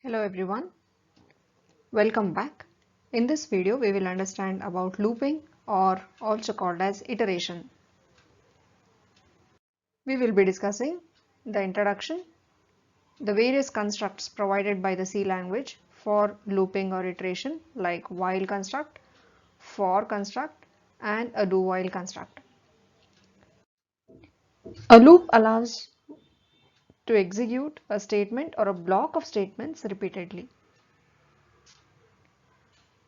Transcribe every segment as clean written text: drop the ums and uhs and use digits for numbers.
Hello everyone, welcome back. In this video we will understand about looping, or also called as iteration. We will be discussing the introduction, the various constructs provided by the C language for looping or iteration like while construct, for construct and a do while construct. A loop allows to execute a statement or a block of statements repeatedly.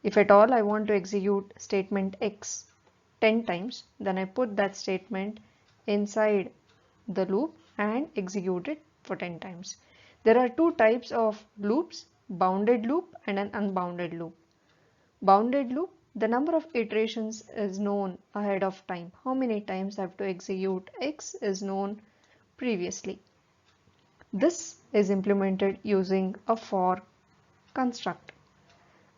If at all I want to execute statement X 10 times, then I put that statement inside the loop and execute it for 10 times. There are two types of loops, bounded loop and an unbounded loop. Bounded loop, the number of iterations is known ahead of time. How many times I have to execute X is known previously. This is implemented using a for construct.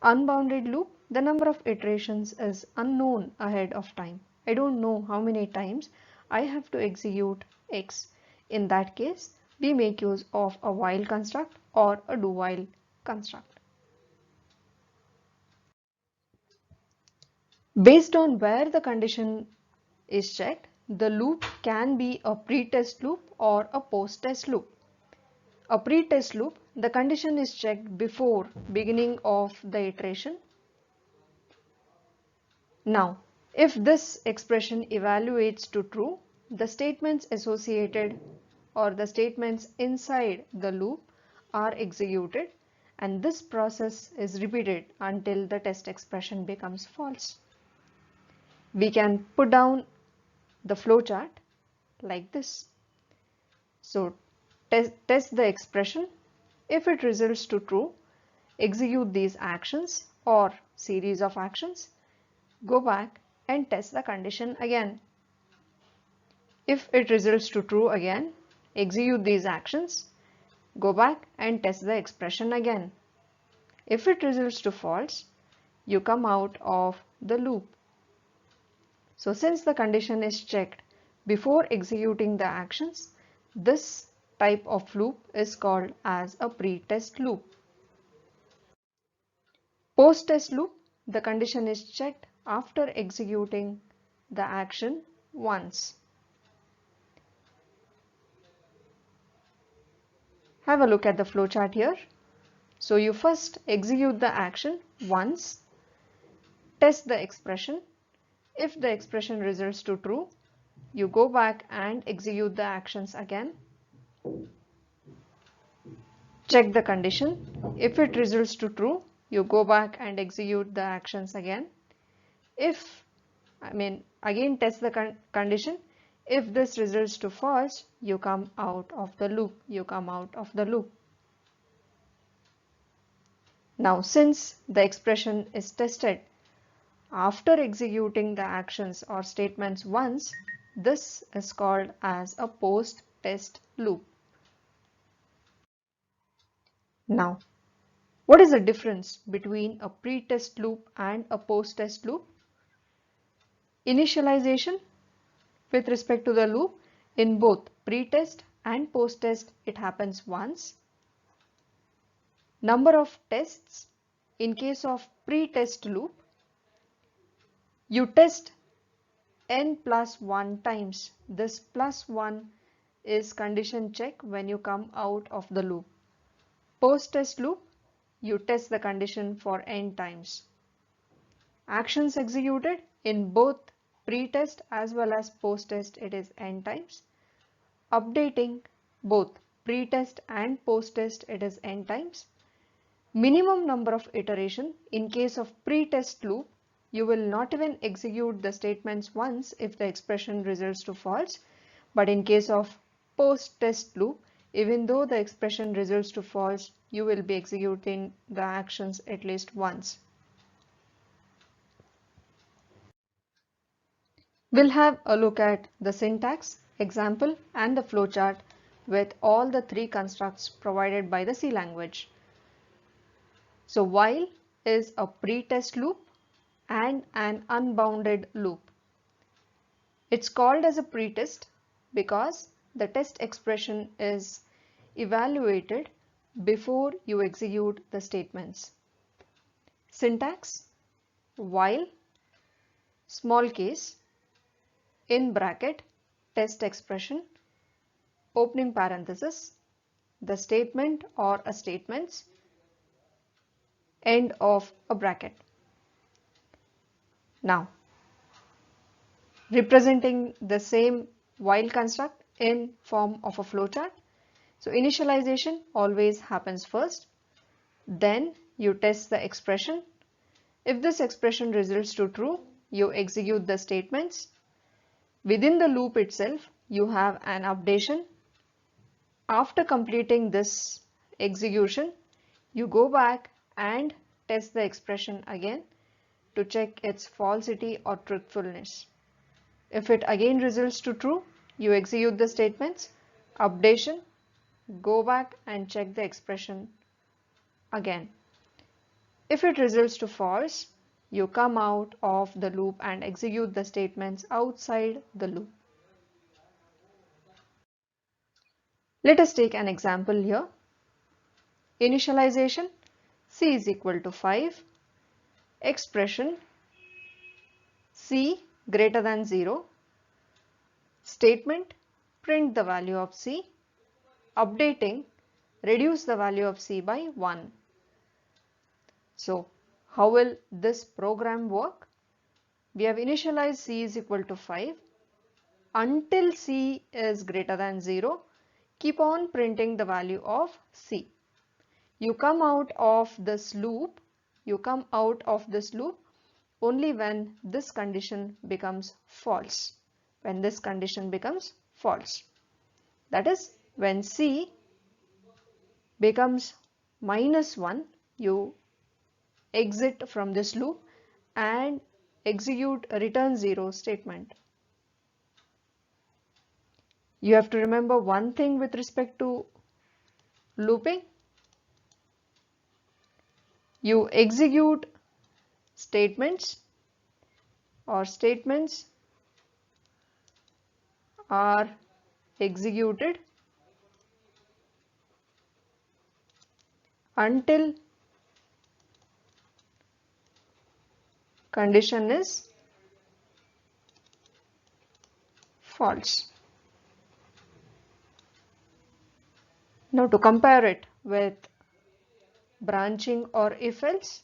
Unbounded loop, the number of iterations is unknown ahead of time. I don't know how many times I have to execute X. In that case, we make use of a while construct or a do while construct. Based on where the condition is checked, the loop can be a pre-test loop or a post-test loop. A pre-test loop, the condition is checked before beginning of the iteration. Now, if this expression evaluates to true, the statements associated or the statements inside the loop are executed, and this process is repeated until the test expression becomes false. We can put down the flowchart like this. So, test the expression. If it results to true, execute these actions or series of actions. Go back and test the condition again. If it results to true again, execute these actions, go back and test the expression again. If it results to false, you come out of the loop. So since the condition is checked before executing the actions, this type of loop is called as a pre-test loop. Post-test loop, the condition is checked after executing the action once. Have a look at the flowchart here. So you first execute the action once, test the expression. If the expression results to true, you go back and execute the actions again. Check the condition. If it results to true, you go back and execute the actions again. Again test the condition. If this results to false, you come out of the loop. Now, since the expression is tested after executing the actions or statements once, this is called as a post-test loop. Now, what is the difference between a pre-test loop and a post-test loop? Initialization with respect to the loop, in both pre-test and post-test, it happens once. Number of tests, in case of pre-test loop, you test n plus 1 times. This plus 1 is condition check when you come out of the loop. Post-test loop, you test the condition for n times. Actions executed in both pre-test as well as post-test, it is n times. Updating both pre-test and post-test, it is n times. Minimum number of iteration, in case of pre-test loop, you will not even execute the statements once if the expression results to false. But in case of post-test loop, even though the expression results to false, you will be executing the actions at least once. We'll have a look at the syntax, example and the flowchart with all the three constructs provided by the C language. So while is a pre-test loop and an unbounded loop. It's called as a pretest because the test expression is evaluated before you execute the statements. Syntax: while, small case, in bracket, test expression, opening parenthesis, the statement or a statements, end of a bracket. Now, representing the same while construct in form of a flowchart. So initialization always happens first, then you test the expression. If this expression results to true, you execute the statements. Within the loop itself, you have an updation. After completing this execution, you go back and test the expression again to check its falsity or truthfulness. If it again results to true, you execute the statements, updation, go back and check the expression again. If it results to false, you come out of the loop and execute the statements outside the loop. Let us take an example here. Initialization: c is equal to 5. Expression: c greater than 0. Statement: print the value of c. Updating: reduce the value of c by 1. So, how will this program work? We have initialized c is equal to 5. Until c is greater than 0, keep on printing the value of c. You come out of this loop only when this condition becomes false. When this condition becomes false. That is, when c becomes -1, you exit from this loop and execute a return 0 statement. You have to remember one thing with respect to looping. You execute statements, or statements are executed until condition is false. Now to compare it with branching or if-else,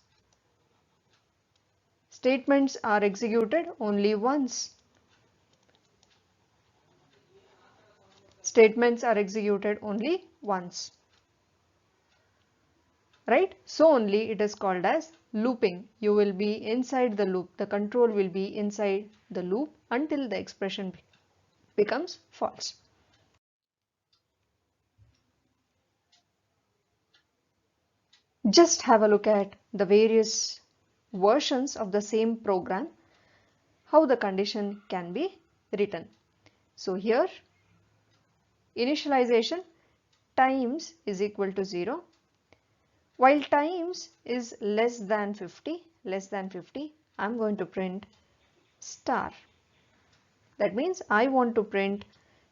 statements are executed only once. Statements are executed only once. Right? So only it is called as looping. You will be inside the loop. The control will be inside the loop until the expression becomes false. Just have a look at the various versions of the same program, how the condition can be written. So here, initialization times is equal to 0. While times is less than 50, I'm going to print star. That means I want to print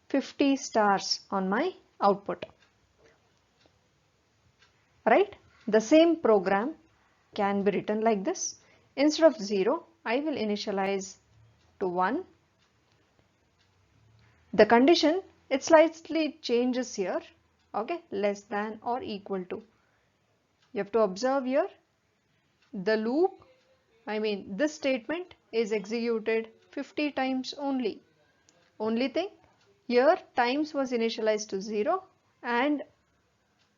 50 stars on my output. Right? The same program can be written like this. Instead of 0, I will initialize to 1. The condition, it slightly changes here. Okay, less than or equal to. You have to observe here, the loop, this statement is executed 50 times only. Only thing, here times was initialized to 0 and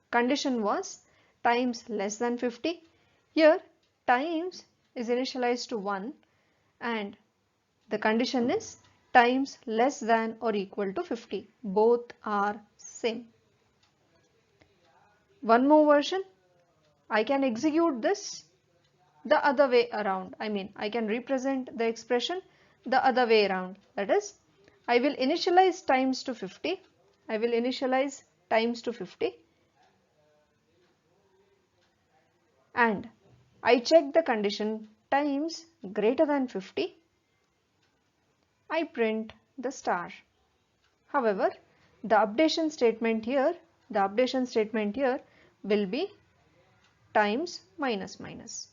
condition was times less than 50. Here times is initialized to 1 and the condition is times less than or equal to 50. Both are same. One more version, I can execute this the other way around. I can represent the expression the other way around. That is, I will initialize times to 50. And I check the condition times greater than 50. I print the star. However, the updation statement here will be times minus minus.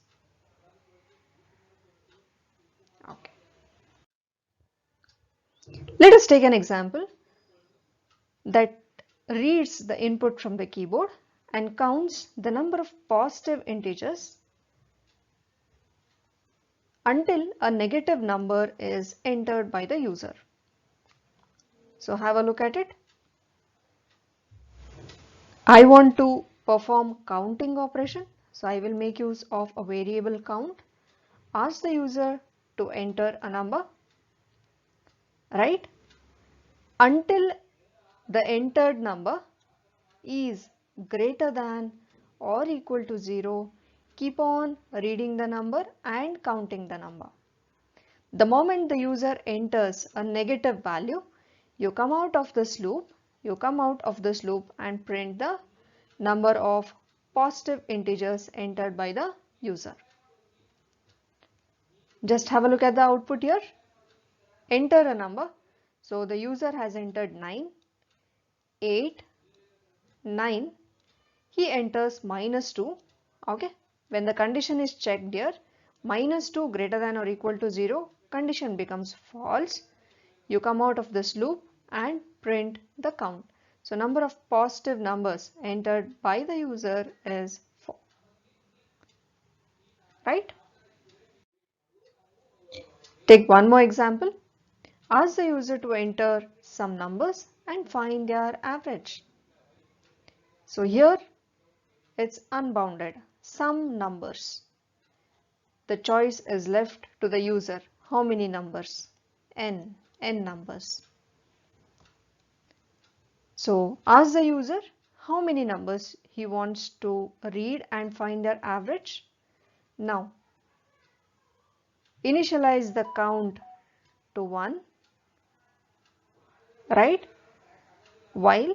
Okay. Let us take an example that reads the input from the keyboard and counts the number of positive integers until a negative number is entered by the user. So have a look at it. I want to perform counting operation, so I will make use of a variable count. Ask the user to enter a number, right? Until the entered number is greater than or equal to 0, keep on reading the number and counting the number. The moment the user enters a negative value, you come out of this loop, and print the number of positive integers entered by the user. Just have a look at the output here. Enter a number. So the user has entered 9, 8, 9. He enters minus 2. Okay. When the condition is checked here, minus 2 greater than or equal to 0, condition becomes false. You come out of this loop and print the count. So number of positive numbers entered by the user is 4. Right? Take one more example. Ask the user to enter some numbers and find their average. So here it's unbounded, some numbers. The choice is left to the user. How many numbers? N numbers. So ask the user how many numbers he wants to read and find their average. Now initialize the count to 1, right? While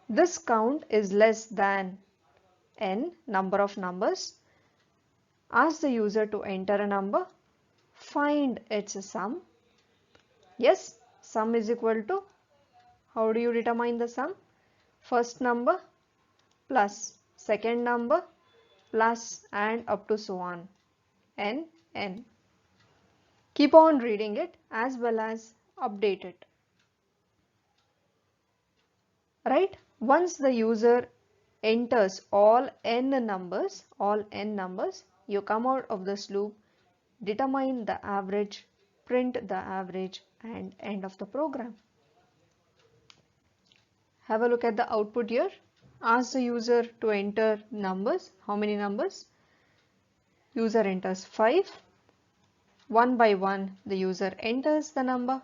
this count is less than n number of numbers, ask the user to enter a number, find its sum. Yes, sum is equal to, how do you determine the sum? First number plus second number plus and up to so on, n. Keep on reading it as well as update it. Right? Once the user enters all n numbers, you come out of this loop, determine the average, print the average, and end of the program. Have a look at the output here. Ask the user to enter numbers. How many numbers? User enters 5. One by one, the user enters the number.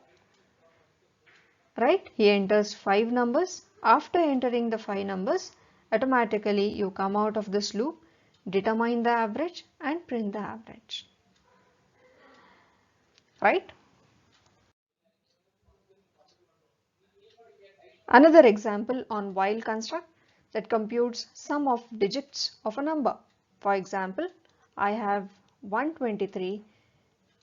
Right? He enters 5 numbers. After entering the 5 numbers, automatically you come out of this loop, determine the average and print the average. Right? Another example on while construct that computes sum of digits of a number. For example, I have 123.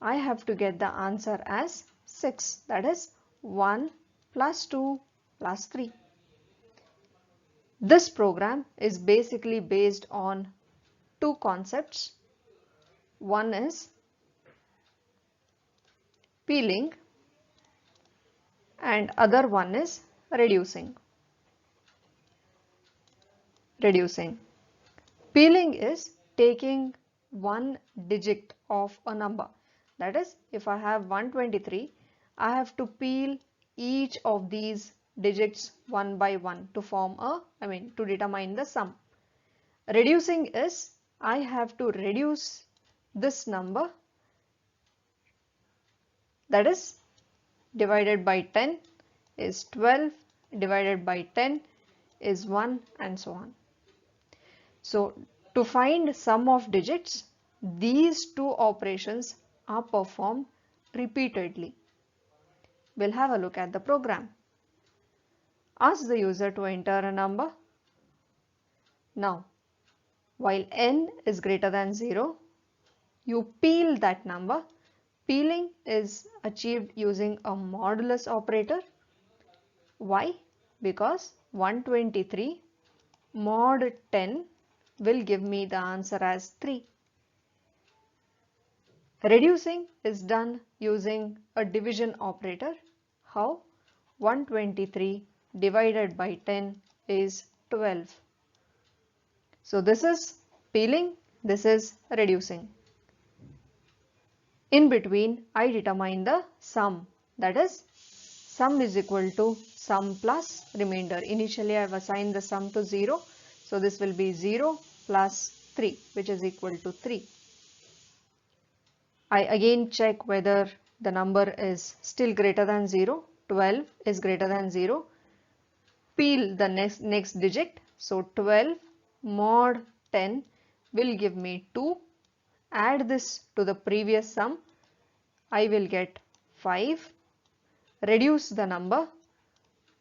I have to get the answer as 6. That is 1 plus 2 plus 3. This program is basically based on two concepts. One is peeling and other one is reducing. Peeling is taking one digit of a number. That is, if I have 123, I have to peel each of these digits one by one to to determine the sum. Reducing is, I have to reduce this number, that is divided by 10 is 12, divided by 10 is 1, and so on. So to find sum of digits, these two operations are performed repeatedly. We'll have a look at the program. Ask the user to enter a number. Now, while n is greater than 0, you peel that number. Peeling is achieved using a modulus operator. Why? Because 123 mod 10 will give me the answer as 3. Reducing is done using a division operator. How? 123 divided by 10 is 12. So this is peeling, this is reducing. In between, I determine the sum, that is sum is equal to sum plus remainder. Initially I have assigned the sum to 0, so this will be 0 plus 3, which is equal to 3. I again check whether the number is still greater than 0. 12 is greater than 0. Peel the next digit. So 12 mod 10 will give me 2. Add this to the previous sum. I will get 5. Reduce the number.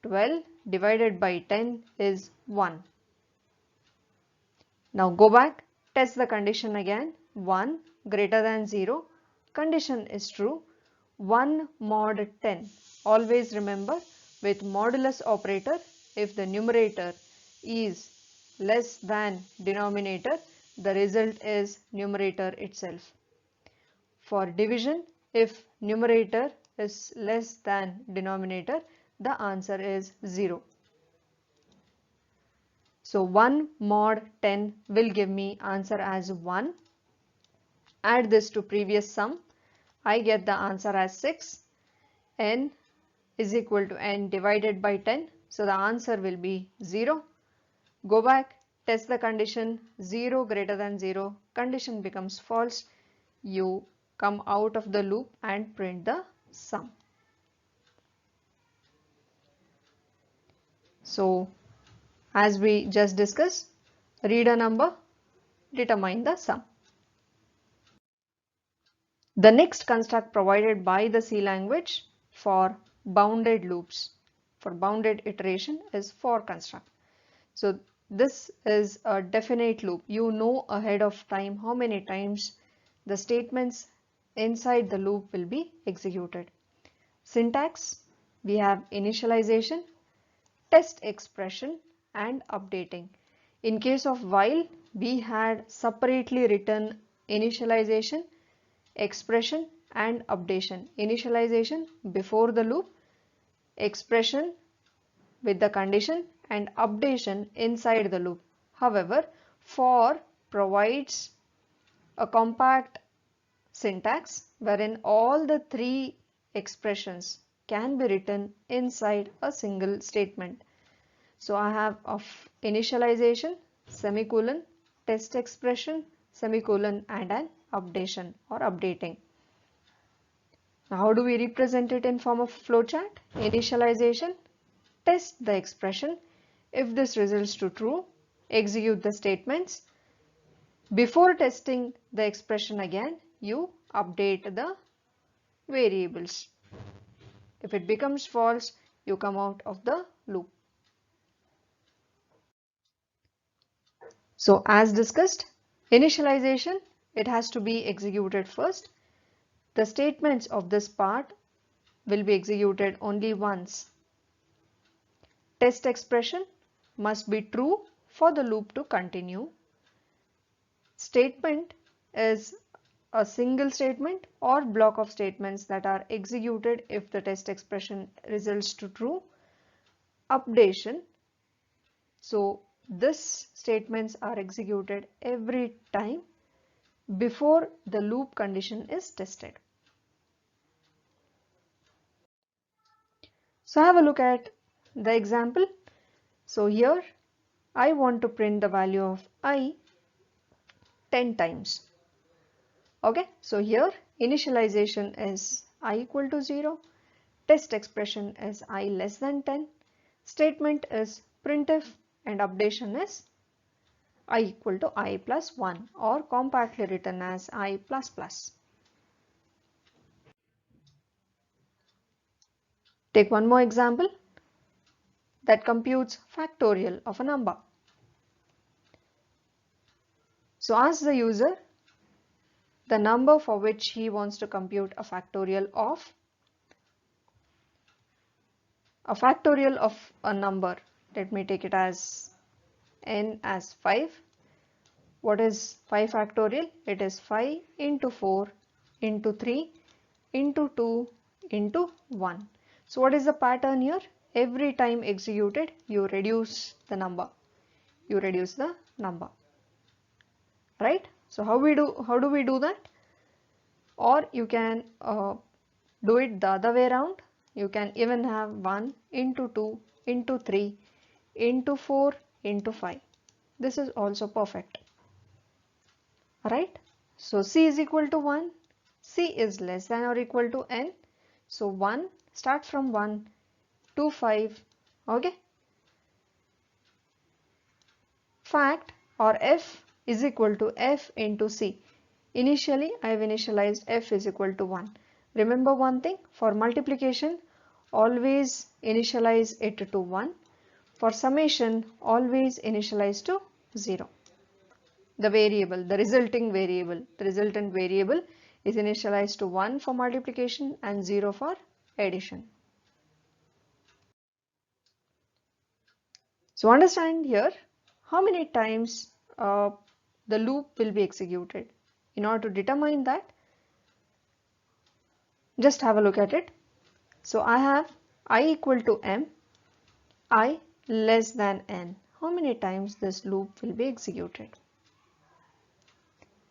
12 divided by 10 is 1. Now go back, test the condition again. 1 greater than 0. Condition is true. 1 mod 10. Always remember, with modulus operator, if the numerator is less than denominator, the result is numerator itself. For division, if numerator is less than denominator, the answer is 0. So 1 mod 10 will give me answer as 1. Add this to previous sum. I get the answer as 6. N is equal to n divided by 10. So the answer will be 0. Go back, test the condition. 0 greater than 0. Condition becomes false. You come out of the loop and print the sum. So as we just discussed, read a number, determine the sum. The next construct provided by the C language for bounded loops, for bounded iteration, is for construct. So this is a definite loop. You know ahead of time how many times the statements inside the loop will be executed. Syntax, we have initialization, test expression and updating. In case of while, we had separately written initialization, expression and updation. Initialization before the loop, expression with the condition and updation inside the loop. However, for provides a compact syntax wherein all the three expressions can be written inside a single statement. So I have of initialization, semicolon, test expression, semicolon and an updation or updating. Now how do we represent it in form of flowchart? Initialization, test the expression. If this results to true, execute the statements. Before testing the expression again, you update the variables. If it becomes false, you come out of the loop. So as discussed, initialization, it has to be executed first. The statements of this part will be executed only once. Test expression must be true for the loop to continue. Statement is a single statement or block of statements that are executed if the test expression results to true. Updation. So these statements are executed every time before the loop condition is tested. So have a look at the example. So here I want to print the value of I 10 times. Okay, so here initialization is I equal to 0, test expression is I less than 10, statement is printf and updation is I equal to I plus 1 or compactly written as I plus plus. Take one more example that computes factorial of a number. So ask the user the number for which he wants to compute a factorial of a number. Let me take it as n as 5. What is 5 factorial? It is 5 into 4 into 3 into 2 into 1. So what is the pattern here? Every time executed, you reduce the number. You reduce the number. Right? So how do we do that? Or you can do it the other way around. You can even have 1 into 2 into 3 into 4 into 5. This is also perfect. Right? So C is equal to 1. C is less than or equal to N. So 1, start from 1 to 5. Okay? Fact or F is equal to F into C. Initially, I have initialized F is equal to 1. Remember one thing, for multiplication, always initialize it to 1. For summation, always initialize to 0. The variable, the resulting variable, the resultant variable is initialized to 1 for multiplication and 0 for addition. So understand here how many times the loop will be executed. In order to determine that, just have a look at it. So I have I equal to m, I less than n. How many times this loop will be executed?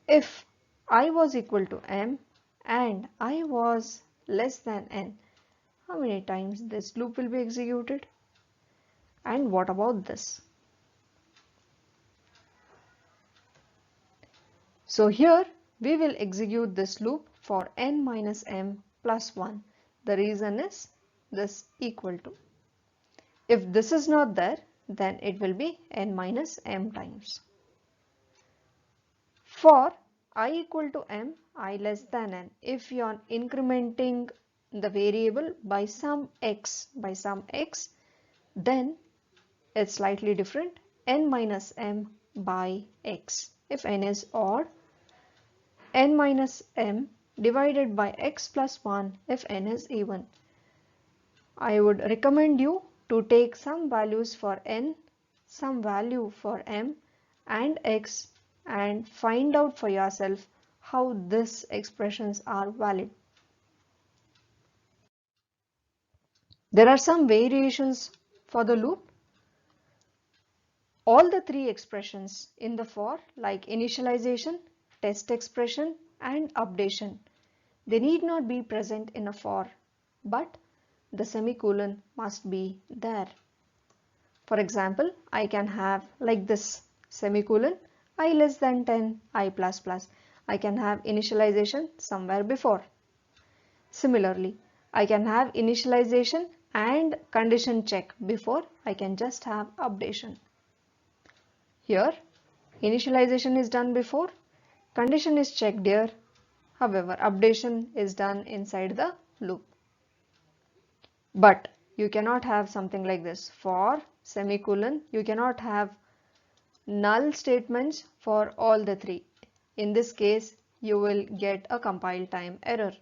If I was equal to m and I was less than n, how many times this loop will be executed? And what about this? So here we will execute this loop for n minus m plus 1. The reason is this equal to. If this is not there, then it will be n minus m times. For I equal to m, I less than n, if you are incrementing the variable by some x, then it's slightly different, n minus m by x. If n is odd, n minus m divided by x plus 1 if n is even. I would recommend you to take some values for n, some value for m and x and find out for yourself how these expressions are valid. There are some variations for the loop. All the three expressions in the for, like initialization, test expression and updation, they need not be present in a for, but the semicolon must be there. For example, I can have like this semicolon, I less than 10, I plus plus. I can have initialization somewhere before. Similarly, I can have initialization and condition check before. I can just have updation. Here, initialization is done before, condition is checked here. However, updation is done inside the loop. But you cannot have something like this. For semicolon, you cannot have null statements for all the three. In this case, you will get a compile time error.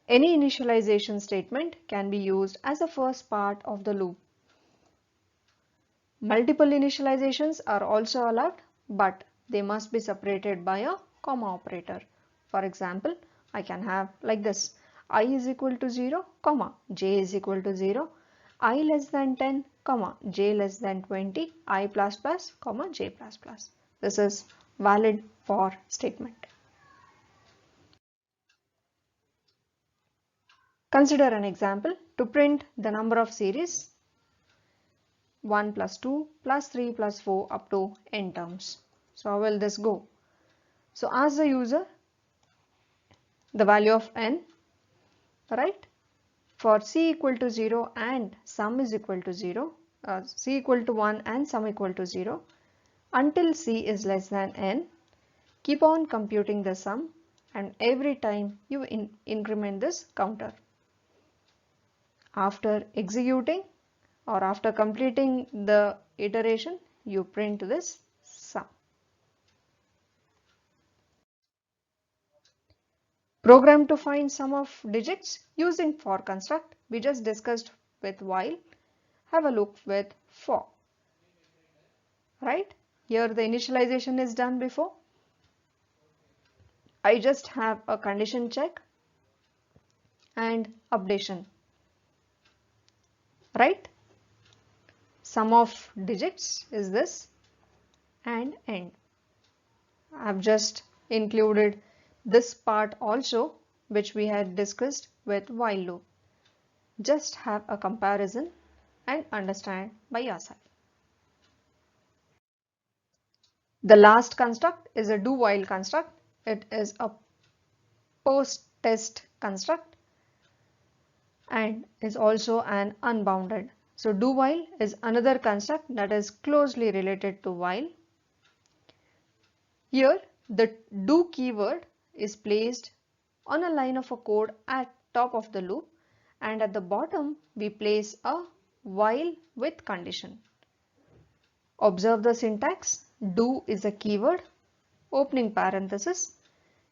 Any initialization statement can be used as a first part of the loop. Multiple initializations are also allowed, but they must be separated by a comma operator. For example, I can have like this, I is equal to 0, comma, j is equal to 0, I less than 10, comma, j less than 20, I plus plus, comma, j plus plus. This is valid for statement. Consider an example to print the number of series 1 plus 2 plus 3 plus 4 up to n terms. So how will this go? So ask the user the value of n, right? For c equal to 0 and sum is equal to 0, c equal to 1 and sum equal to 0, until c is less than n, keep on computing the sum and every time you increment this counter. After executing or after completing the iteration, you print this sum. Program to find sum of digits using for construct. We just discussed with while. Have a look with for. right? Here the initialization is done before. I just have a condition check and updation, right? Sum of digits is this and end. I've just included this part also, which we had discussed with while loop. Just have a comparison and understand by yourself. The last construct is a do while construct. It is a post test construct and is also an unbounded. So do while is another construct that is closely related to while. Here the do keyword is placed on a line of a code at top of the loop, and at the bottom we place a while with condition. Observe the syntax. Do is a keyword, opening parenthesis,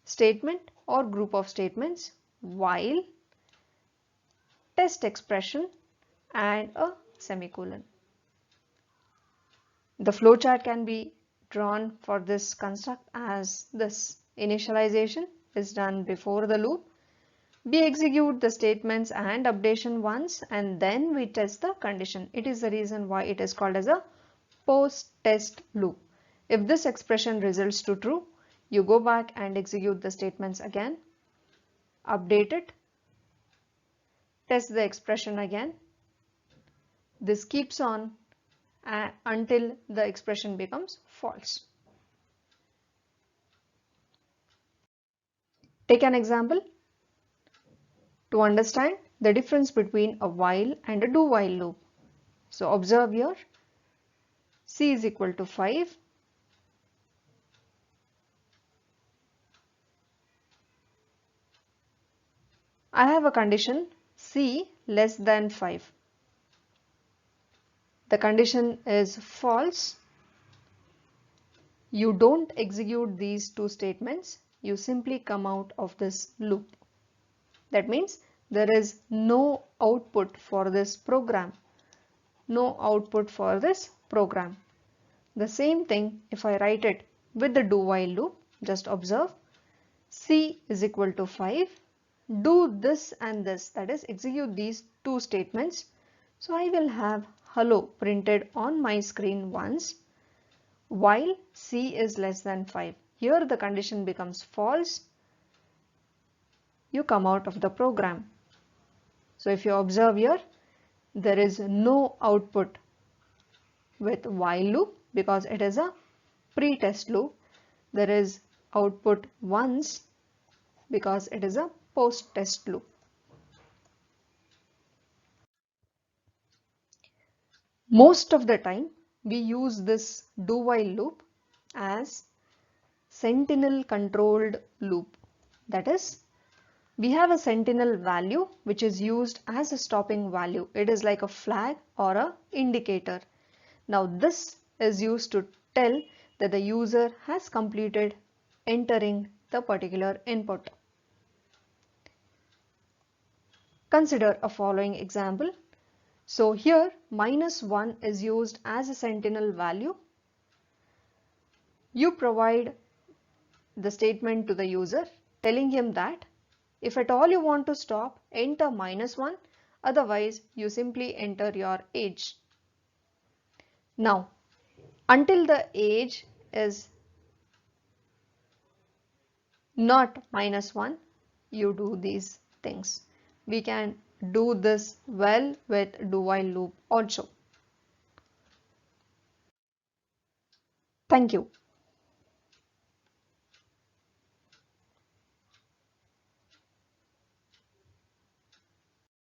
statement or group of statements, while, test expression and a semicolon. The flowchart can be drawn for this construct as this. Initialization is done before the loop. We execute the statements and updation once, and then we test the condition. It is the reason why it is called as a post-test loop. If this expression results to true, you go back and execute the statements again, update it, test the expression again. This keeps on until the expression becomes false. Take an example to understand the difference between a while and a do while loop. So observe here, c is equal to 5. I have a condition c less than 5. The condition is false. You don't execute these two statements. You simply come out of this loop. That means there is no output for this program. No output for this program. The same thing if I write it with the do while loop. Just observe, c is equal to 5. Do this and this, that is execute these two statements. So I will have hello printed on my screen once while c is less than 5. Here the condition becomes false. You come out of the program. So if you observe here, there is no output with while loop because it is a pre-test loop. There is output once because it is a post-test loop. Most of the time we use this do while loop as sentinel controlled loop. That is, we have a sentinel value which is used as a stopping value. It is like a flag or a indicator. Now this is used to tell that the user has completed entering the particular input. Consider a following example. So here -1 is used as a sentinel value. You provide the statement to the user telling him that if at all you want to stop, enter -1, otherwise you simply enter your age. Now, until the age is not -1, you do these things. We can do this well with do while loop also. Thank you.